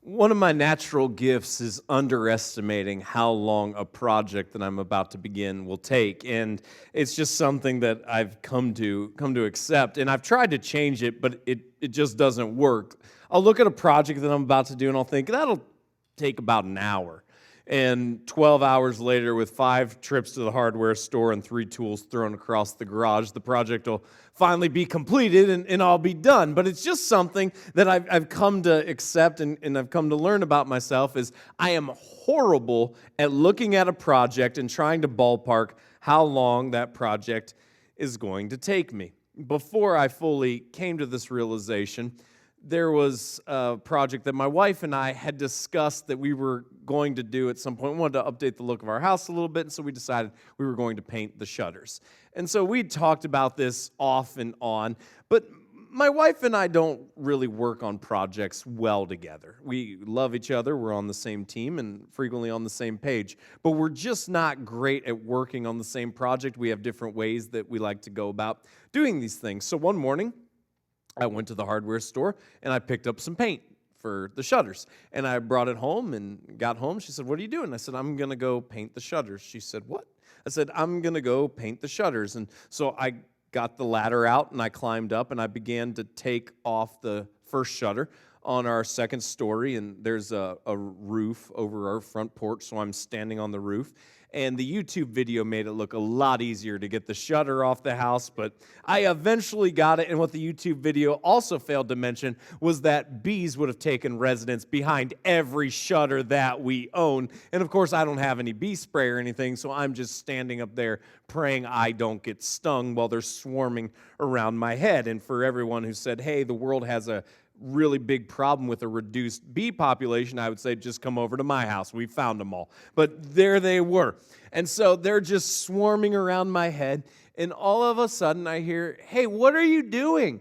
One of my natural gifts is underestimating how long a project that I'm about to begin will take, and it's just something that I've come to accept. And I've tried to change it, but it just doesn't work. I'll look at a project that I'm about to do, and I'll think that'll take about an hour. And 12 hours later, with 5 trips to the hardware store and 3 tools thrown across the garage, the project will finally be completed and I'll be done. But it's just something that I've come to accept and I've come to learn about myself is I am horrible at looking at a project and trying to ballpark how long that project is going to take me. Before I fully came to this realization, there was a project that my wife and I had discussed that we were going to do at some point. We wanted to update the look of our house a little bit, and so we decided we were going to paint the shutters. And so we talked about this off and on, but my wife and I don't really work on projects well together. We love each other, we're on the same team, and frequently on the same page, but we're just not great at working on the same project. We have different ways that we like to go about doing these things. So one morning, I went to the hardware store and I picked up some paint for the shutters. And I brought it home and got home. She said, "What are you doing?" I said, "I'm going to go paint the shutters." She said, "What?" I said, "I'm going to go paint the shutters." And so I got the ladder out and I climbed up and I began to take off the first shutter on our second story. And there's a roof over our front porch, so I'm standing on the roof. And the YouTube video made it look a lot easier to get the shutter off the house, but I eventually got it. And what the YouTube video also failed to mention was that bees would have taken residence behind every shutter that we own. And of course, I don't have any bee spray or anything, so I'm just standing up there praying I don't get stung while they're swarming around my head. And for everyone who said, "Hey, the world has a really big problem with a reduced bee population," I would say, just come over to my house. We found them all. But there they were. And so they're just swarming around my head. And all of a sudden I hear, "Hey, what are you doing?"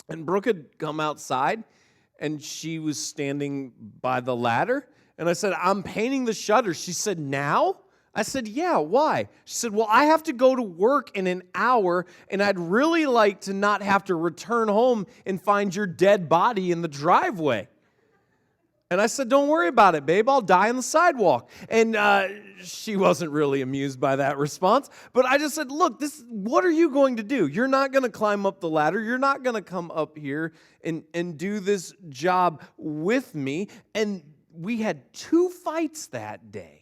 And Brooke had come outside and she was standing by the ladder. And I said, "I'm painting the shutters." She said, "Now?" I said, "Yeah, why?" She said, "Well, I have to go to work in an hour, and I'd really like to not have to return home and find your dead body in the driveway." And I said, "Don't worry about it, babe. I'll die on the sidewalk." And she wasn't really amused by that response. But I just said, "Look, what are you going to do? You're not going to climb up the ladder. You're not going to come up here and do this job with me." And we had 2 fights that day.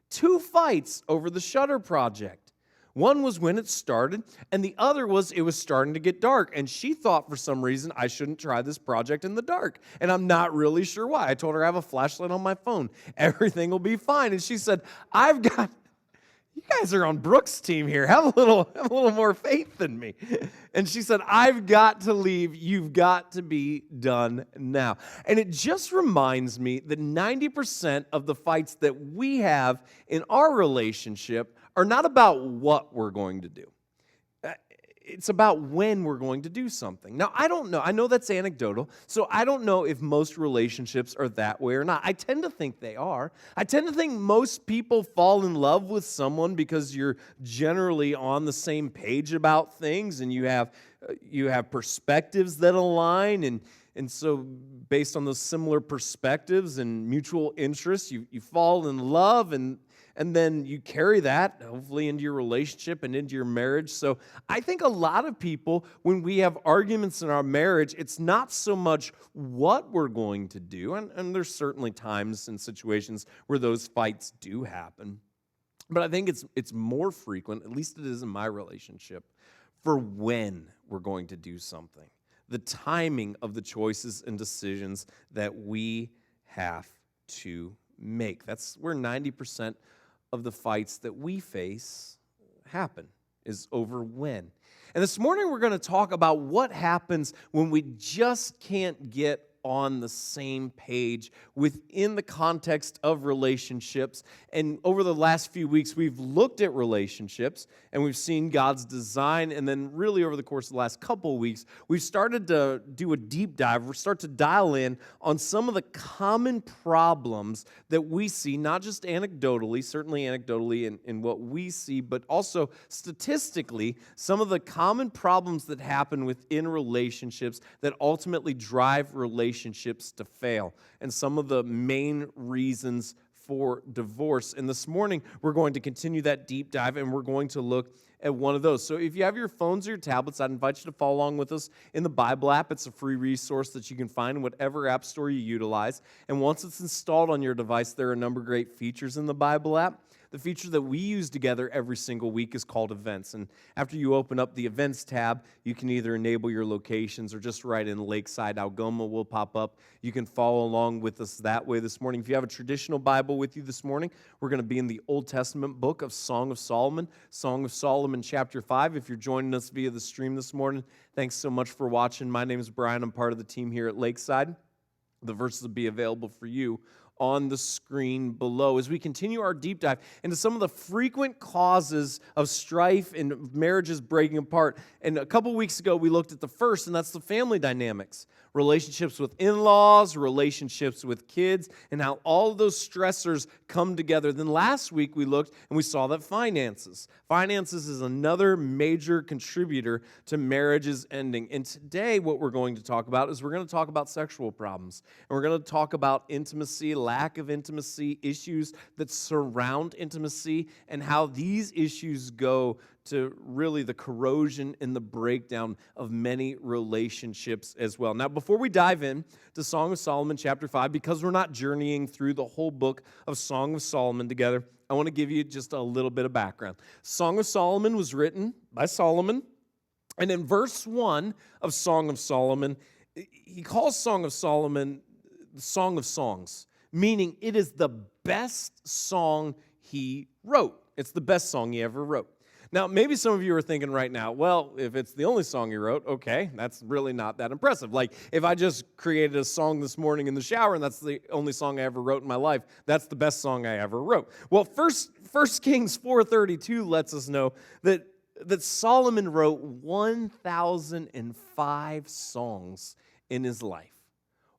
2 fights over the shutter project. One was when it started, and the other was it was starting to get dark. And she thought for some reason I shouldn't try this project in the dark. And I'm not really sure why. I told her I have a flashlight on my phone. Everything will be fine. And she said, "You guys are on Brooke's team here. Have a little more faith than me." And she said, "I've got to leave. You've got to be done now." And it just reminds me that 90% of the fights that we have in our relationship are not about what we're going to do. It's about when we're going to do something. Now, I don't know. I know that's anecdotal, so I don't know if most relationships are that way or not. I tend to think they are. I tend to think most people fall in love with someone because you're generally on the same page about things and you have perspectives that align, and so based on those similar perspectives and mutual interests, you fall in love, and then you carry that, hopefully, into your relationship and into your marriage. So I think a lot of people, when we have arguments in our marriage, it's not so much what we're going to do, and there's certainly times and situations where those fights do happen. But I think it's more frequent, at least it is in my relationship, for when we're going to do something. The timing of the choices and decisions that we have to make. That's where 90% of the fights that we face happen, is over when. And this morning we're going to talk about what happens when we just can't get on the same page within the context of relationships. And over the last few weeks, we've looked at relationships and we've seen God's design. And then really over the course of the last couple of weeks, we've started to do a deep dive. We're starting to dial in on some of the common problems that we see, not just anecdotally, certainly anecdotally in what we see, but also statistically, some of the common problems that happen within relationships that ultimately drive relationships relationships to fail and some of the main reasons for divorce. And this morning, we're going to continue that deep dive, and we're going to look at one of those. So if you have your phones or your tablets, I'd invite you to follow along with us in the Bible app. It's a free resource that you can find in whatever app store you utilize. And once it's installed on your device, there are a number of great features in the Bible app. The feature that we use together every single week is called Events. And after you open up the Events tab, you can either enable your locations or just write in Lakeside, Algoma will pop up. You can follow along with us that way this morning. If you have a traditional Bible with you this morning, we're going to be in the Old Testament book of Song of Solomon chapter 5. If you're joining us via the stream this morning, thanks so much for watching. My name is Brian. I'm part of the team here at Lakeside. The verses will be available for you on the screen below as we continue our deep dive into some of the frequent causes of strife and marriages breaking apart. And a couple weeks ago, we looked at the first, and that's the family dynamics. Relationships with in-laws, relationships with kids, and how all of those stressors come together. Then last week we looked and we saw that finances. Finances is another major contributor to marriages ending. And today what we're going to talk about is we're going to talk about sexual problems. And we're going to talk about intimacy, lack of intimacy, issues that surround intimacy, and how these issues go to really the corrosion and the breakdown of many relationships as well. Now, before we dive in to Song of Solomon chapter 5, because we're not journeying through the whole book of Song of Solomon together, I want to give you just a little bit of background. Song of Solomon was written by Solomon, and in verse 1 of Song of Solomon, he calls Song of Solomon the Song of Songs, meaning it is the best song he wrote. It's the best song he ever wrote. Now, maybe some of you are thinking right now, well, if it's the only song he wrote, okay, that's really not that impressive. Like, if I just created a song this morning in the shower and that's the only song I ever wrote in my life, that's the best song I ever wrote. Well, First Kings 4:32 lets us know that Solomon wrote 1,005 songs in his life.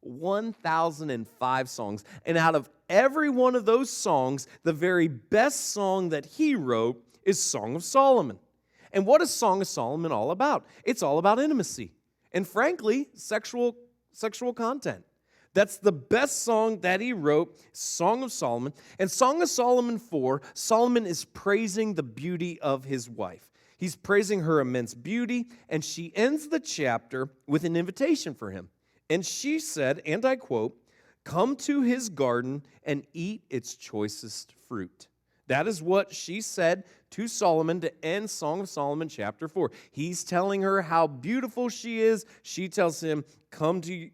1,005 songs. And out of every one of those songs, the very best song that he wrote is Song of Solomon. And what is Song of Solomon all about? It's all about intimacy and, frankly, sexual content. That's the best song that he wrote, Song of Solomon. And Song of Solomon 4, Solomon is praising the beauty of his wife. He's praising her immense beauty, and she ends the chapter with an invitation for him. And she said, and I quote, "Come to his garden and eat its choicest fruit." That is what she said to Solomon to end Song of Solomon chapter 4. He's telling her how beautiful she is. She tells him, come to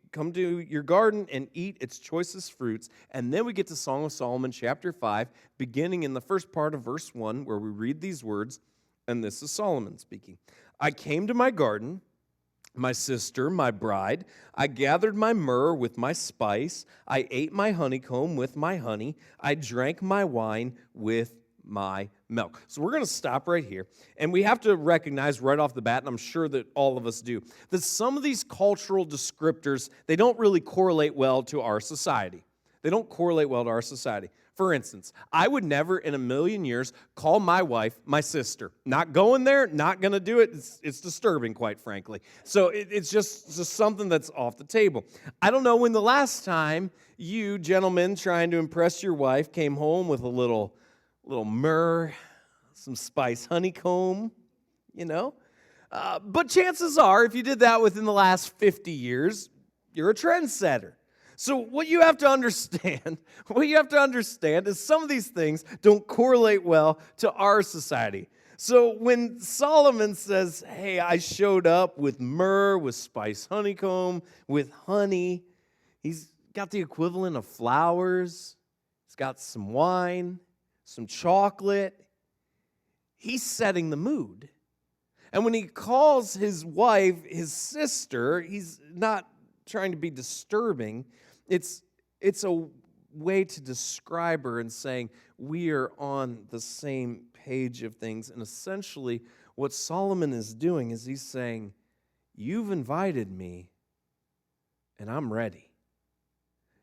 your garden and eat its choicest fruits. And then we get to Song of Solomon chapter 5, beginning in the first part of verse 1, where we read these words, and this is Solomon speaking. "I came to my garden, my sister, my bride. I gathered my myrrh with my spice. I ate my honeycomb with my honey. I drank my wine with my milk." So we're going to stop right here. And we have to recognize right off the bat, and I'm sure that all of us do, that some of these cultural descriptors, they don't really correlate well to our society. They don't correlate well to our society. For instance, I would never in a million years call my wife my sister. Not going there, not going to do it. It's disturbing, quite frankly. So it's just something that's off the table. I don't know when the last time you gentlemen trying to impress your wife came home with a little myrrh, some spice honeycomb, But chances are, if you did that within the last 50 years, you're a trendsetter. So what you have to understand is some of these things don't correlate well to our society. So when Solomon says, hey, I showed up with myrrh, with spice honeycomb, with honey, he's got the equivalent of flowers. He's got some wine, some chocolate. He's setting the mood. And when he calls his wife his sister, he's not trying to be disturbing. It's a way to describe her and saying we are on the same page of things. And essentially what Solomon is doing is he's saying, you've invited me and I'm ready.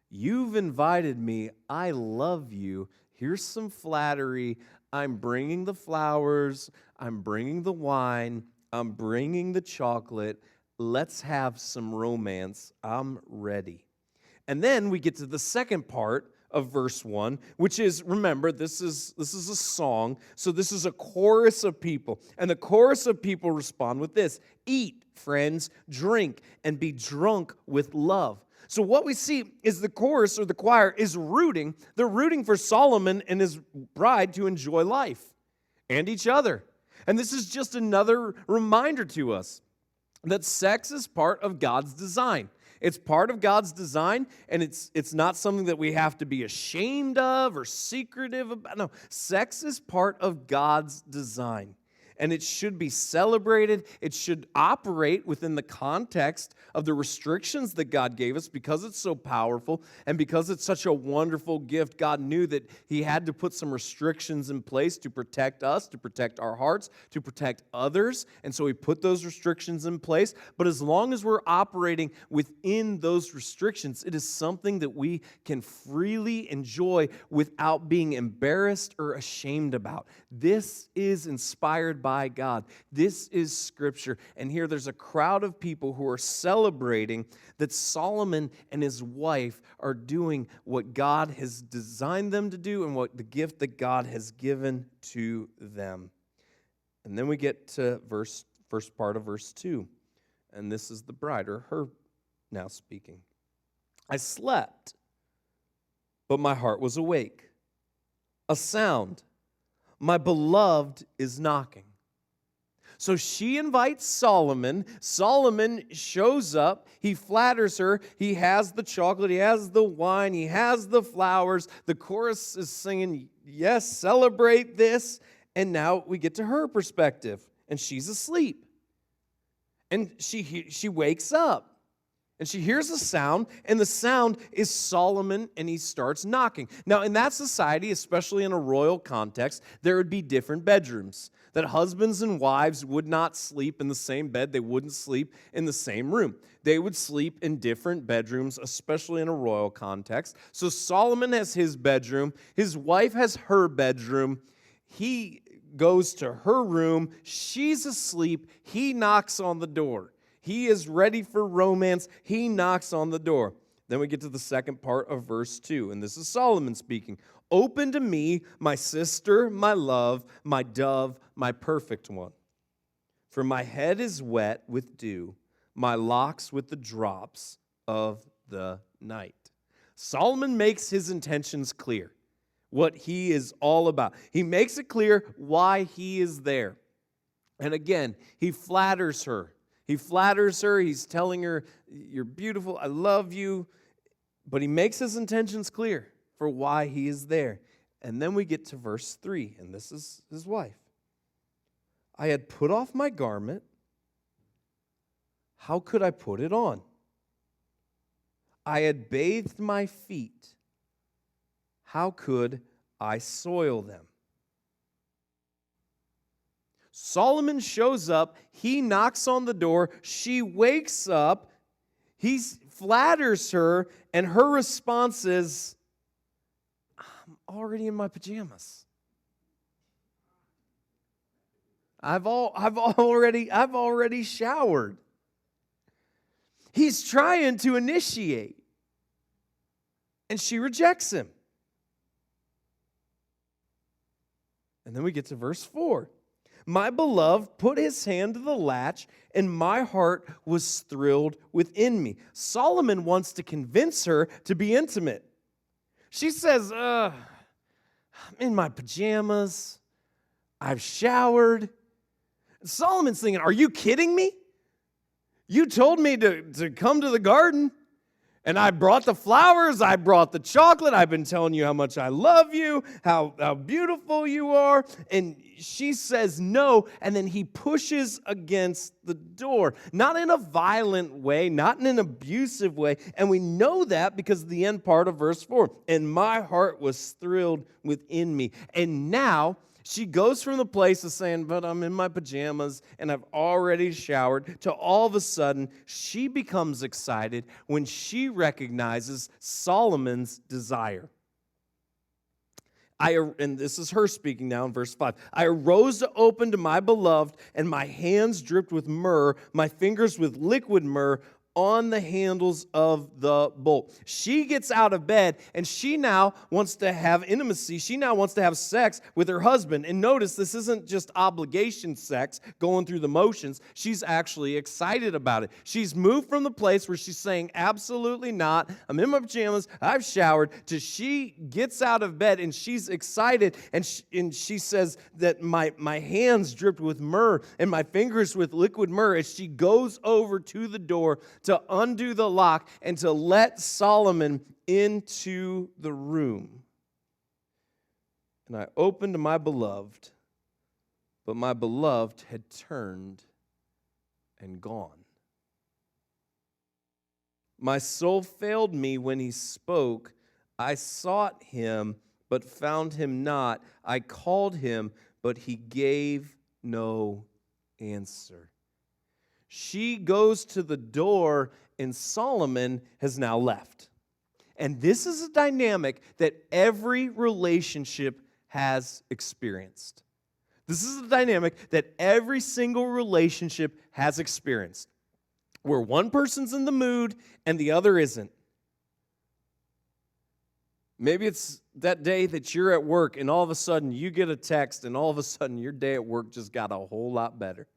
You've invited me. I love you. Here's some flattery. I'm bringing the flowers. I'm bringing the wine. I'm bringing the chocolate. let's have some romance. I'm ready. And then we get to the second part of verse 1, which is, remember, this is a song, so this is a chorus of people. And the chorus of people respond with this: eat, friends, drink, and be drunk with love. So what we see is the chorus or the choir is rooting. They're rooting for Solomon and his bride to enjoy life and each other. And this is just another reminder to us that sex is part of God's design. It's part of God's design, and it's not something that we have to be ashamed of or secretive about. No, sex is part of God's design, and it should be celebrated. It should operate within the context of the restrictions that God gave us because it's so powerful and because it's such a wonderful gift. God knew that He had to put some restrictions in place to protect us, to protect our hearts, to protect others, and so He put those restrictions in place. But as long as we're operating within those restrictions, it is something that we can freely enjoy without being embarrassed or ashamed about. This is inspired by God. This is Scripture. And here there's a crowd of people who are celebrating that Solomon and his wife are doing what God has designed them to do and what the gift that God has given to them. And then we get to first part of verse 2. And this is the bride, or her now speaking. I slept, but my heart was awake. A sound, my beloved is knocking. So she invites Solomon. Solomon shows up. He flatters her. He has the chocolate. He has the wine. He has the flowers. The chorus is singing, yes, celebrate this. And now we get to her perspective. And she's asleep. And she wakes up. And she hears a sound, and the sound is Solomon, and he starts knocking. Now, in that society, especially in a royal context, there would be different bedrooms, that husbands and wives would not sleep in the same bed. They wouldn't sleep in the same room. They would sleep in different bedrooms, especially in a royal context. So Solomon has his bedroom. His wife has her bedroom. He goes to her room. She's asleep. He knocks on the door. He is ready for romance. He knocks on the door. Then we get to the second part of verse 2, and this is Solomon speaking. Open to me, my sister, my love, my dove, my perfect one. For my head is wet with dew, my locks with the drops of the night. Solomon makes his intentions clear, what he is all about. He makes it clear why he is there. And again, he flatters her. He flatters her. He's telling her, you're beautiful, I love you. But he makes his intentions clear for why he is there. And then we get to verse 3, and this is his wife. I had put off my garment. How could I put it on? I had bathed my feet. How could I soil them? Solomon shows up, he knocks on the door, she wakes up, he flatters her, and her response is, I'm already in my pajamas. I've already showered. He's trying to initiate, and she rejects him. And then we get to verse 4. My beloved put his hand to the latch, and my heart was thrilled within me. Solomon wants to convince her to be intimate. She says, I'm in my pajamas. I've showered. Solomon's thinking, are you kidding me? You told me to come to the garden, and I brought the flowers, I brought the chocolate, I've been telling you how much I love you, how beautiful you are, and she says no, and then he pushes against the door. Not in a violent way, not in an abusive way, and we know that because of the end part of verse 4. And my heart was thrilled within me. And now she goes from the place of saying, but I'm in my pajamas and I've already showered, to all of a sudden she becomes excited when she recognizes Solomon's desire. And this is her speaking now in verse 5. I arose to open to my beloved, and my hands dripped with myrrh, my fingers with liquid myrrh on the handles of the bowl. She gets out of bed, and she now wants to have intimacy. She now wants to have sex with her husband. And notice, this isn't just obligation sex, going through the motions. She's actually excited about it. She's moved from the place where she's saying, absolutely not, I'm in my pajamas, I've showered, to she gets out of bed, and she's excited, and she says that my hands dripped with myrrh, and my fingers with liquid myrrh, as she goes over to the door to undo the lock and to let Solomon into the room. And I opened to my beloved, but my beloved had turned and gone. My soul failed me when he spoke. I sought him, but found him not. I called him, but he gave no answer. She goes to the door, and Solomon has now left. And this is a dynamic that every relationship has experienced. This is a dynamic that every single relationship has experienced, where one person's in the mood and the other isn't. Maybe it's that day that you're at work, and all of a sudden you get a text, and all of a sudden your day at work just got a whole lot better.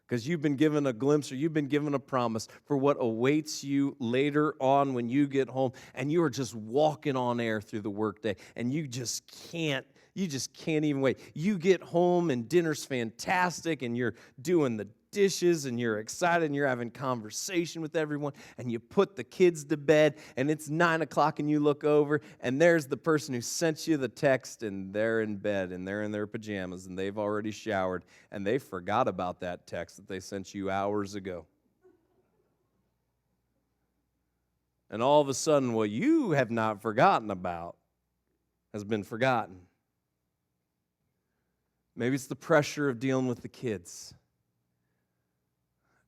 Because you've been given a glimpse, or you've been given a promise for what awaits you later on when you get home, and you are just walking on air through the workday, and you just can't even wait. You get home, and dinner's fantastic, and you're doing the dishes, and you're excited, and you're having conversation with everyone, and you put the kids to bed, and it's 9 o'clock, and you look over, and there's the person who sent you the text, and they're in bed, and they're in their pajamas, and they've already showered, and they forgot about that text that they sent you hours ago. And all of a sudden, what you have not forgotten about has been forgotten. Maybe it's the pressure of dealing with the kids.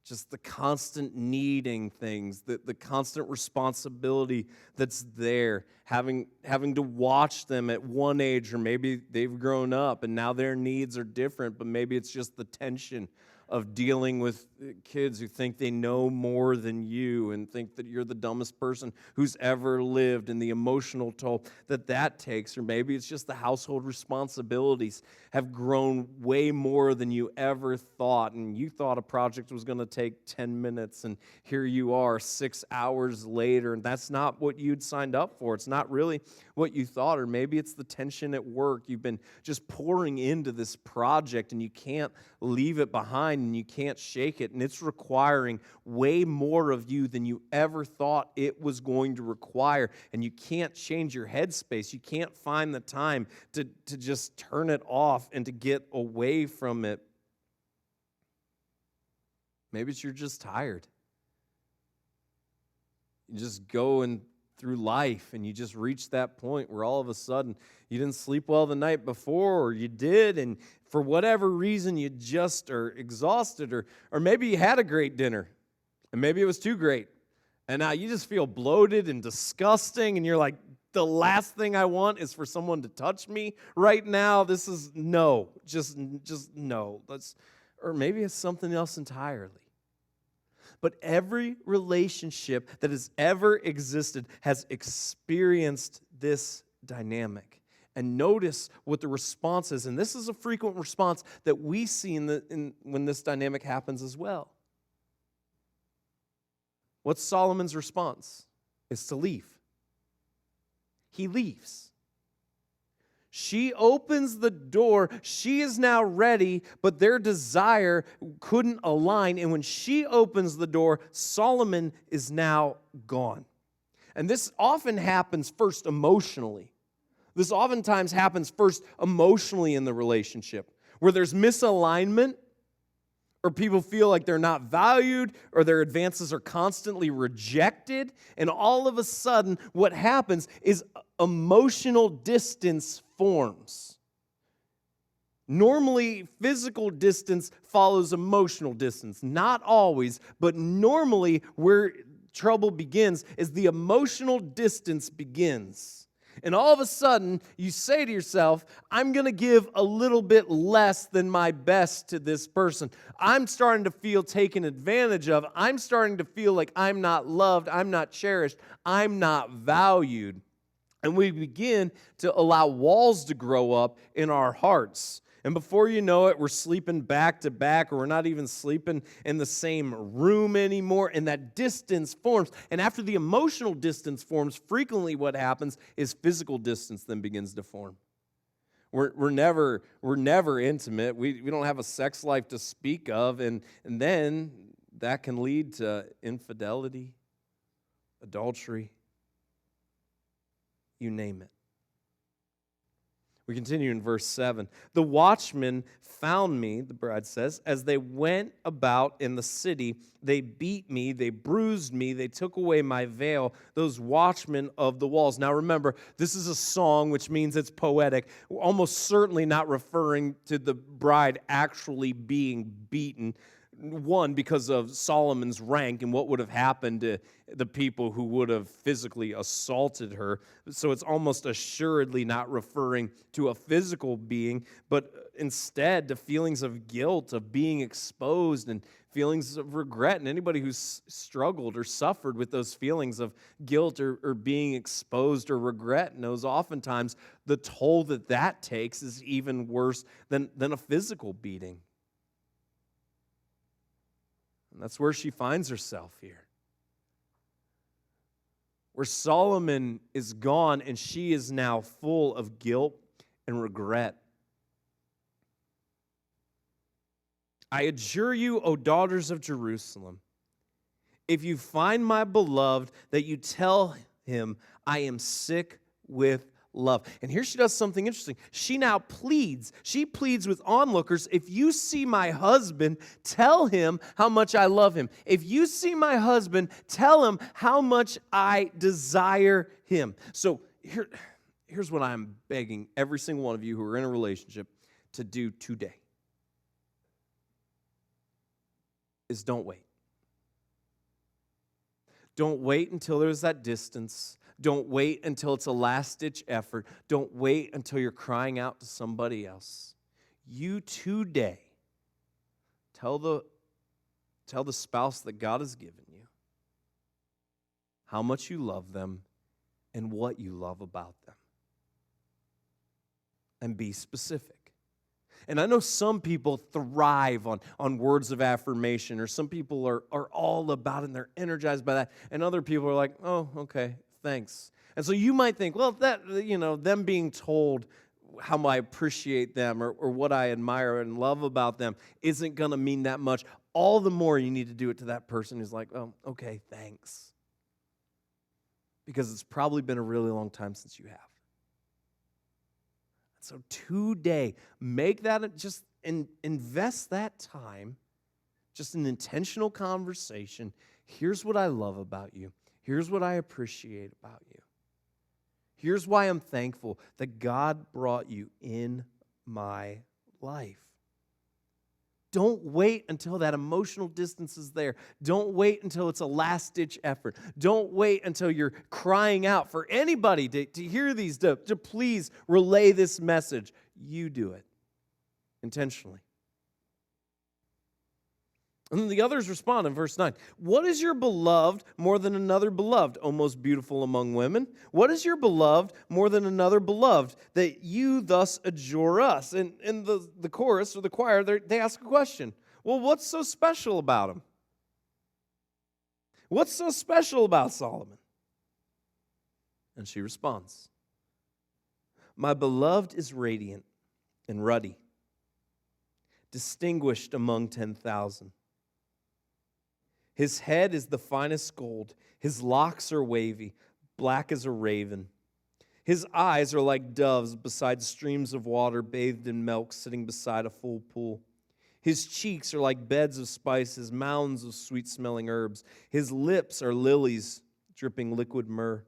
Just the constant needing things, the constant responsibility that's there, having to watch them at one age, or maybe they've grown up and now their needs are different, but maybe it's just the tension of dealing with kids who think they know more than you and think that you're the dumbest person who's ever lived, and the emotional toll that takes. Or maybe it's just the household responsibilities have grown way more than you ever thought, and you thought a project was going to take 10 minutes, and here you are 6 hours later, and that's not what you'd signed up for. It's not really what you thought. Or maybe it's the tension at work. You've been just pouring into this project, and you can't leave it behind, and you can't shake it, and it's requiring way more of you than you ever thought it was going to require, and you can't change your headspace. You can't find the time to just turn it off and to get away from it. Maybe it's you're just tired. You just going through life, and you just reach that point where all of a sudden you didn't sleep well the night before, or you did, and for whatever reason you just are exhausted, or maybe you had a great dinner, and maybe it was too great, and now you just feel bloated and disgusting, and you're like, the last thing I want is for someone to touch me right now. This is no, just no. Or maybe it's something else entirely. But every relationship that has ever existed has experienced this dynamic. And notice what the response is. And this is a frequent response that we see when this dynamic happens as well. What's Solomon's response? It's to leave. He leaves. She opens the door. She is now ready, but their desire couldn't align. And when she opens the door, Solomon is now gone. And this often happens first emotionally. This oftentimes happens first emotionally in the relationship, where there's misalignment, or people feel like they're not valued, or their advances are constantly rejected. And all of a sudden, what happens is emotional distance forms. Normally, physical distance follows emotional distance. Not always, but normally where trouble begins is the emotional distance begins. And all of a sudden, you say to yourself, I'm going to give a little bit less than my best to this person. I'm starting to feel taken advantage of. I'm starting to feel like I'm not loved. I'm not cherished. I'm not valued. And we begin to allow walls to grow up in our hearts. And before you know it, we're sleeping back to back, or we're not even sleeping in the same room anymore, and that distance forms. And after the emotional distance forms, frequently what happens is physical distance then begins to form. We're never intimate. We don't have a sex life to speak of, and then that can lead to infidelity, adultery, you name it. We continue in verse 7. The watchmen found me, the bride says, as they went about in the city. They beat me, they bruised me, they took away my veil, those watchmen of the walls. Now remember, this is a song, which means it's poetic, almost certainly not referring to the bride actually being beaten. One, because of Solomon's rank and what would have happened to the people who would have physically assaulted her. So it's almost assuredly not referring to a physical being, but instead to feelings of guilt, of being exposed, and feelings of regret. And anybody who's struggled or suffered with those feelings of guilt or being exposed or regret knows oftentimes the toll that takes is even worse than a physical beating. And that's where she finds herself here. Where Solomon is gone and she is now full of guilt and regret. I adjure you, O daughters of Jerusalem, if you find my beloved, that you tell him, I am sick with love. And here she does something interesting. She now pleads. She pleads with onlookers, if you see my husband, tell him how much I love him. If you see my husband, tell him how much I desire him. So here's what I'm begging every single one of you who are in a relationship to do today. Is don't wait. Don't wait until there's that distance. Don't wait until it's a last-ditch effort. Don't wait until you're crying out to somebody else. You today tell the spouse that God has given you how much you love them and what you love about them. And be specific. And I know some people thrive on words of affirmation, or some people are all about it and they're energized by that. And other people are like, oh, okay, thanks. And so you might think, well, that, them being told how I appreciate them or what I admire and love about them isn't going to mean that much. All the more you need to do it to that person who's like, oh, okay, thanks. Because it's probably been a really long time since you have. So today, make that, just invest that time, just an intentional conversation. Here's what I love about you. Here's what I appreciate about you. Here's why I'm thankful that God brought you in my life. Don't wait until that emotional distance is there. Don't wait until it's a last-ditch effort. Don't wait until you're crying out for anybody to hear these, to please relay this message. You do it intentionally. And then the others respond in verse 9. What is your beloved more than another beloved, O most beautiful among women? What is your beloved more than another beloved, that you thus adjure us? And in the chorus or the choir, they ask a question. Well, what's so special about him? What's so special about Solomon? And she responds, my beloved is radiant and ruddy, distinguished among 10,000. His head is the finest gold. His locks are wavy, black as a raven. His eyes are like doves beside streams of water, bathed in milk, sitting beside a full pool. His cheeks are like beds of spices, mounds of sweet-smelling herbs. His lips are lilies dripping liquid myrrh.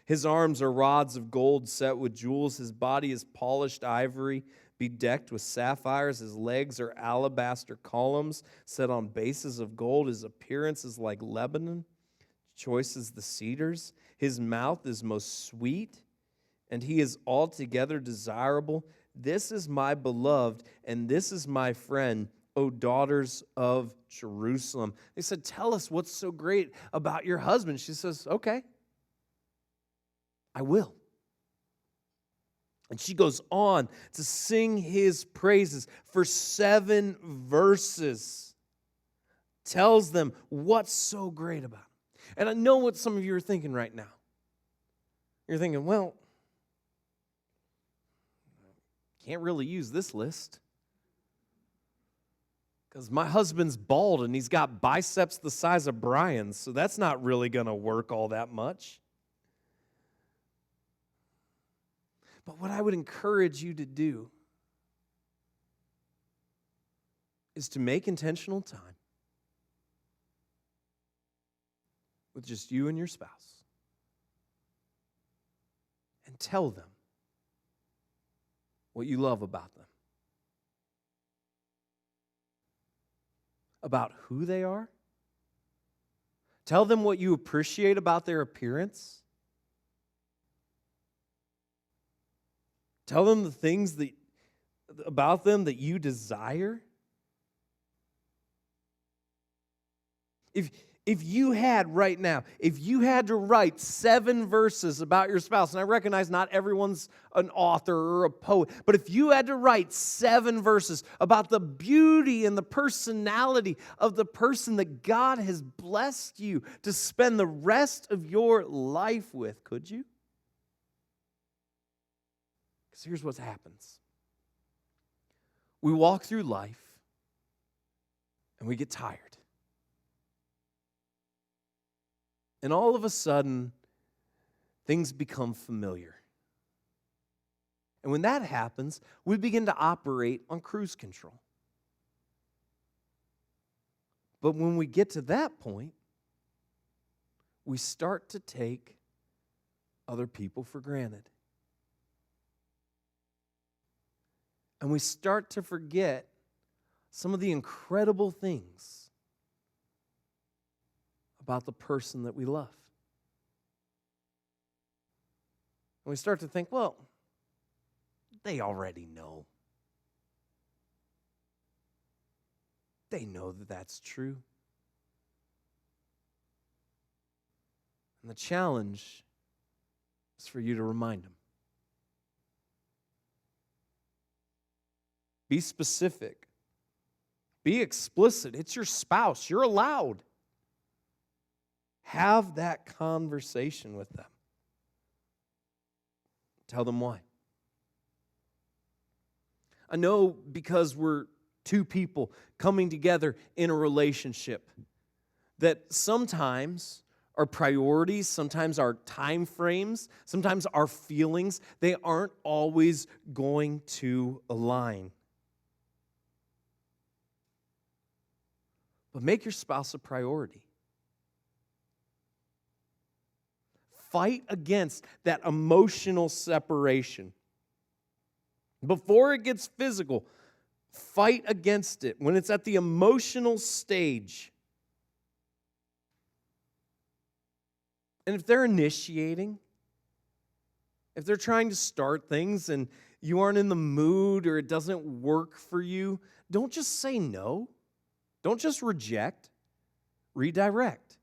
His arms are rods of gold set with jewels. His body is polished ivory, bedecked with sapphires. His legs are alabaster columns set on bases of gold. His appearance is like Lebanon, choice as the cedars. His mouth is most sweet. and he is altogether desirable. This is my beloved, and this is my friend, O daughters of Jerusalem. They said, tell us what's so great about your husband. She says, okay, I will. And she goes on to sing his praises for 7 verses. Tells them what's so great about him. And I know what some of you are thinking right now. You're thinking, well, can't really use this list. Because my husband's bald and he's got biceps the size of Brian's, so that's not really going to work all that much. But what I would encourage you to do is to make intentional time with just you and your spouse and tell them what you love about them, about who they are. Tell them what you appreciate about their appearance. Tell them the things about them that you desire. If you had right now, if you had to write 7 verses about your spouse, and I recognize not everyone's an author or a poet, but if you had to write 7 verses about the beauty and the personality of the person that God has blessed you to spend the rest of your life with, could you? Because here's what happens. We walk through life and we get tired. And all of a sudden, things become familiar. And when that happens, we begin to operate on cruise control. But when we get to that point, we start to take other people for granted. And we start to forget some of the incredible things about the person that we love. And we start to think, well, they already know. They know that that's true. And the challenge is for you to remind them. Be specific. Be explicit. It's your spouse. You're allowed. Have that conversation with them. Tell them why. I know because we're 2 people coming together in a relationship that sometimes our priorities, sometimes our time frames, sometimes our feelings, they aren't always going to align. But make your spouse a priority. Fight against that emotional separation. Before it gets physical, fight against it when it's at the emotional stage. And if they're initiating, if they're trying to start things and you aren't in the mood or it doesn't work for you, don't just say no. Don't just reject, redirect.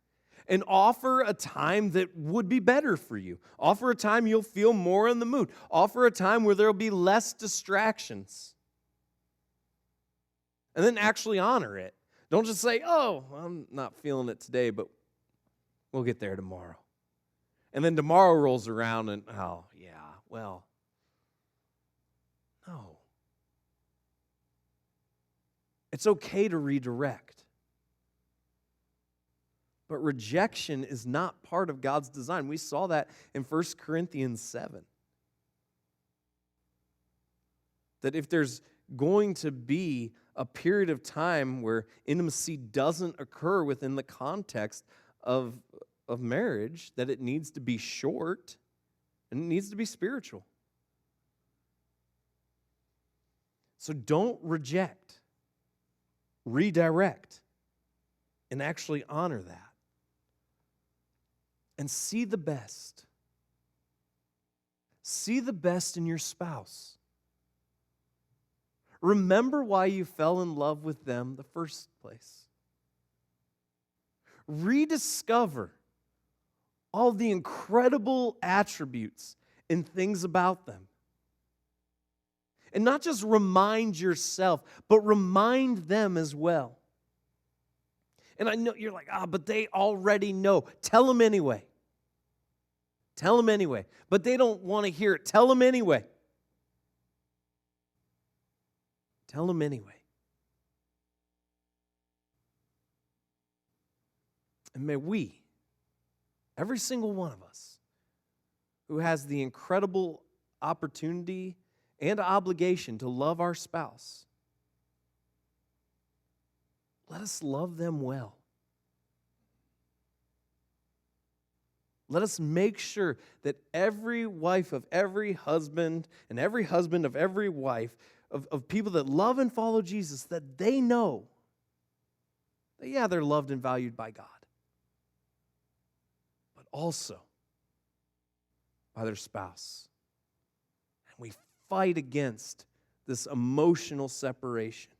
And offer a time that would be better for you. Offer a time you'll feel more in the mood. Offer a time where there'll be less distractions. And then actually honor it. Don't just say, oh, I'm not feeling it today, but we'll get there tomorrow. And then tomorrow rolls around and, oh, yeah, well, no. It's okay to redirect. But rejection is not part of God's design. We saw that in 1 Corinthians 7. That if there's going to be a period of time where intimacy doesn't occur within the context of marriage, that it needs to be short and it needs to be spiritual. So don't reject. Redirect and actually honor that. And see the best. See the best in your spouse. Remember why you fell in love with them in the first place. Rediscover all the incredible attributes and things about them. And not just remind yourself, but remind them as well. And I know you're like, but they already know. Tell them anyway. Tell them anyway. But they don't want to hear it. Tell them anyway. Tell them anyway. And may we, every single one of us, who has the incredible opportunity and obligation to love our spouse, let us love them well. Let us make sure that every wife of every husband and every husband of every wife, of people that love and follow Jesus, that they know that, they're loved and valued by God, but also by their spouse. And we fight against this emotional separation.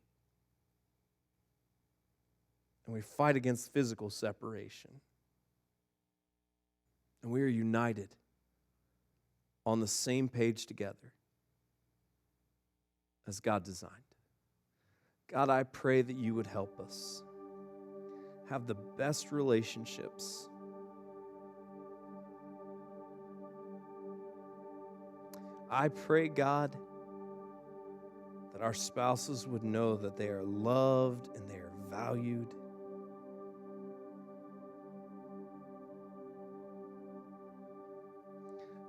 And we fight against physical separation. And we are united on the same page together as God designed. God, I pray that you would help us have the best relationships. I pray, God, that our spouses would know that they are loved and they are valued.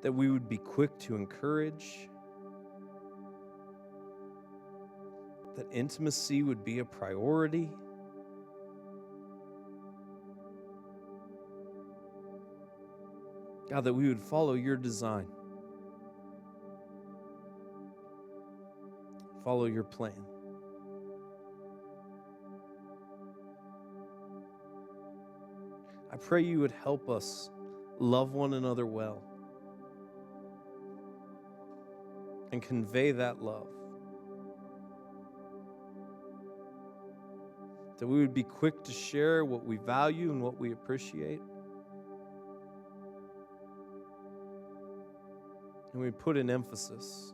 That we would be quick to encourage. That intimacy would be a priority. God, that we would follow your design. Follow your plan. I pray you would help us love one another well and convey that love. That we would be quick to share what we value and what we appreciate. And we put an emphasis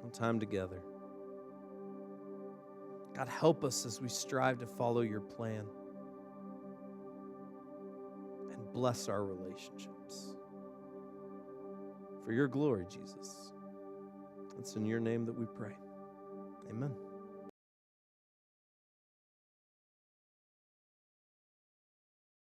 on time together. God, help us as we strive to follow your plan and bless our relationships. For your glory, Jesus. It's in your name that we pray. Amen.